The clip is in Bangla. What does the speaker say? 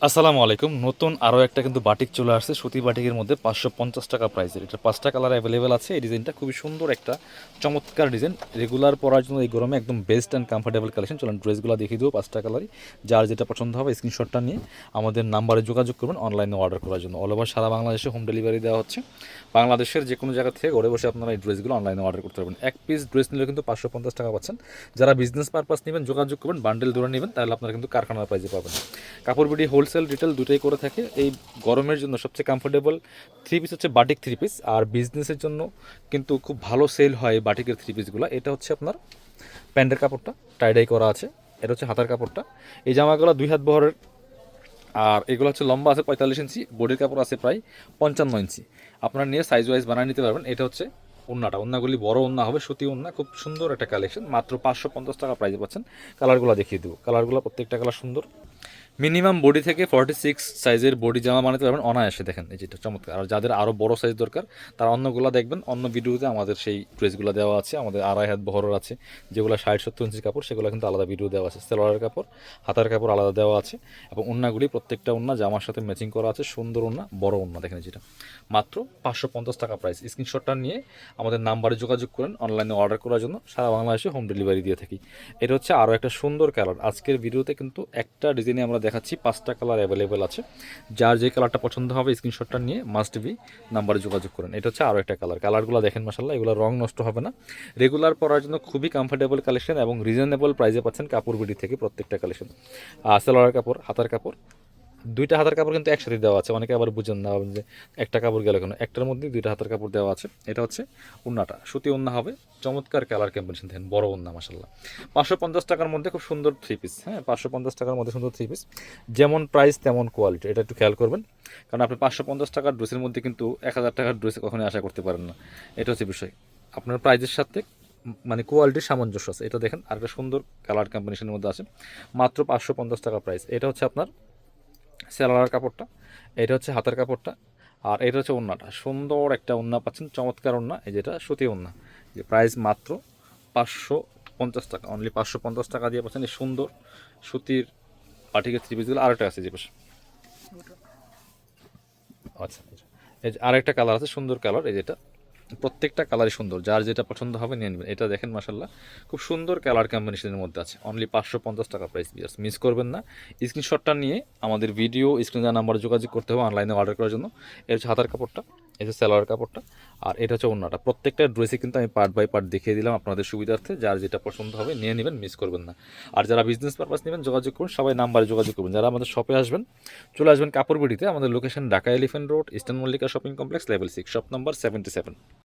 আসসালামু আলাইকুম। নতুন আরও একটা কিন্তু বাটিক চলে আসছে সুতি বাটিকের মধ্যে ৫৫০ টাকা প্রাইসের। এটা ৫টা কালার অ্যাভেলেবেল আছে। এই ডিজাইনটা খুবই সুন্দর একটা চমৎকার ডিজাইন, রেগুলার পরার জন্য এই গরমে একদম বেস্ট অ্যান্ড কমফোর্টেবল কালেকশন। চলুন ড্রেসগুলো দেখিয়ে দেবো 5টা কালারই। যার যেটা পছন্দ হবে স্ক্রিনশটটা নিয়ে আমাদের নাম্বারে যোগাযোগ করবেন অনলাইনে অর্ডার করার জন্য। অল ওভার সারা বাংলাদেশে হোম ডেলিভারি দেওয়া হচ্ছে। বাংলাদেশের যে কোনো জায়গা থেকে ঘরে বসে আপনারা এই ড্রেসগুলো অনলাইনে অর্ডার করতে পারবেন। এক পিস ড্রেস নিলে কিন্তু ৫৫০ টাকা পাচ্ছেন। যারা বিজনেস পারপাস নেবেন যোগাযোগ করবেন, বান্ডেল ধরে নেবেন, তাহলে আপনারা কিন্তু কারখানার প্রাইসে পাবেন। কাপড় বিডি হোলসেল রিটেল দুটোই করে থাকে। এই গরমের জন্য সবচেয়ে কমফোর্টেবল থ্রি পিস হচ্ছে বাটিক থ্রি পিস, আর বিজনেসের জন্য কিন্তু খুব ভালো সেল হয় বাটিকের থ্রি পিসগুলো। এটা হচ্ছে আপনার প্যান্টের কাপড়টা টাইডাই করা আছে, এটা হচ্ছে হাতার কাপড়টা। এই জামাগুলো 2 হাত বহরের, আর এগুলো হচ্ছে লম্বা আছে 45 ইঞ্চি, বডির কাপড় আছে প্রায় 55 ইঞ্চি। আপনারা নিয়ে সাইজ ওয়াইজ বানিয়ে নিতে পারবেন। এটা হচ্ছে ওন্নাটা, ওন্নাগুলি বড় ওন্না হবে, সুতি ওন্না, খুব সুন্দর একটা কালেকশন। মাত্র 550 টাকা প্রাইজে পাচ্ছেন। কালারগুলো দেখিয়ে দেবো, কালারগুলো প্রত্যেকটা কালার সুন্দর। মিনিমাম বডি থেকে 46 সাইজের বডি জামা বানাতে পারবেন অনায়াসে। দেখেন এই যেটা চমৎকার। আর যাদের আরও বড় সাইজ দরকার তারা অন্যগুলো দেখবেন, অন্য ভিডিওতে আমাদের সেই ড্রেসগুলো দেওয়া আছে। আমাদের 2.5 হাত বহরের আছে, যেগুলো 60-70 ইঞ্চি কাপড়, সেগুলো কিন্তু আলাদা ভিডিও দেওয়া আছে। সেলোয়ারের কাপড়, হাতার কাপড় আলাদা দেওয়া আছে, এবং ওন্নাগুলি প্রত্যেকটা ওন্না জামার সাথে ম্যাচিং করা আছে। সুন্দর ওন্না, বড় ওন্না। দেখেন যেটা মাত্র 550 টাকা প্রাইস। স্ক্রিনশটটা নিয়ে আমাদের নাম্বারে যোগাযোগ করেন অনলাইনে অর্ডার করার জন্য। সারা বাংলাদেশে হোম ডেলিভারি দিয়ে থাকি। এটা হচ্ছে আরও একটা সুন্দর কালার। আজকের ভিডিওতে কিন্তু একটা ডিজাইনে আমরা দেখাচ্ছি, 5টা কালার অ্যাভেলেবেল আছে। যার যে কালারটা পছন্দ হবে স্ক্রিনশটটা নিয়ে মাস্ট বি নাম্বারে যোগাযোগ করেন। এটা হচ্ছে আরও একটা কালার। কালারগুলো দেখেন মাসাল্লাহ, এগুলো রং নষ্ট হবে না। রেগুলার পরার জন্য খুবই কমফোর্টেবল কালেকশন, এবং রিজনেবল প্রাইসে পাচ্ছেন কাপড় বিডি থেকে প্রত্যেকটা কালেকশন। সালোয়ার কাপড়, হাতার কাপড়, 2টা হাতার কাপড় কিন্তু একসাথে দেওয়া আছে। অনেকে আবার বুঝেন না যে একটা কাপড় গেলে কেন, একটার মধ্যে 2টা হাতার কাপড় দেওয়া আছে। এটা হচ্ছে উন্নাটা, সুতি উন্না হবে, চমৎকার কালার কম্বিনেশন। দেখেন বড় উন্না মাসাল্লাহ। 550 টাকার মধ্যে খুব সুন্দর থ্রি পিস। হ্যাঁ, 550 টাকার মধ্যে সুন্দর থ্রি পিস। যেমন প্রাইস তেমন কোয়ালিটি, এটা একটু খেয়াল করবেন। কারণ আপনি 550 টাকার ড্রেসের মধ্যে কিন্তু 1000 টাকার ড্রেসে কখনোই আশা করতে পারেন না। এটা হচ্ছে বিষয়। আপনার প্রাইসের সাথে মানে কোয়ালিটির সামঞ্জস্য আছে। এটা দেখেন আরেকটা সুন্দর কালার কম্বিনেশনের মধ্যে আছে। মাত্র 550 টাকা প্রাইস। এটা হচ্ছে আপনার সেলার কাপড়টা, এটা হচ্ছে হাতের কাপড়টা, আর এটা হচ্ছে ওন্নাটা। সুন্দর একটা ওন্না পাচ্ছেন, চমৎকার ওন্না। এই যেটা সুতি ওন্না, যে প্রাইস মাত্র 550 টাকা। অনলি 550 টাকা দিয়ে পাচ্ছেন এই সুন্দর সুতির পাটিকের থ্রি পিসগুলো। আরেকটা আছে যে পাশে, আচ্ছা এই যে আরেকটা কালার আছে, সুন্দর কালার। এই যেটা প্রত্যেকটা কালারই সুন্দর, যার যেটা পছন্দ হবে নিয়ে নেবেন। এটা দেখেন মাসাল্লাহ, খুব সুন্দর কালার কম্বিনেশনের মধ্যে আছে। অনলি 550 টাকা প্রাইস। মিস করবেন না। স্ক্রিনশটটা নিয়ে আমাদের ভিডিও স্ক্রিনে নাম্বারে যোগাযোগ করতে হবে অনলাইনে অর্ডার করার জন্য। এটা হচ্ছে হাতার কাপড়টা, এটা হচ্ছে সালোয়ার কাপড়টা, আর এটা হচ্ছে ওন্নাটা। প্রত্যেকটা ড্রেসে কিন্তু আমি পার্ট বাই পার্ট দেখিয়ে দিলাম আপনাদের সুবিধার্থে। যার যেটা পছন্দ হবে নিয়ে নেবেন, মিস করবেন না। আর যারা বিজনেস পারপাস নেবেন যোগাযোগ করুন, সবাই নাম্বারে যোগাযোগ করবেন। যারা আমাদের শপে আসবেন চলে আসবেন কাপড় বিডিতে। আমাদের location Dhaka elephant road, eastern Mallika shopping complex, level 6, shop number 77।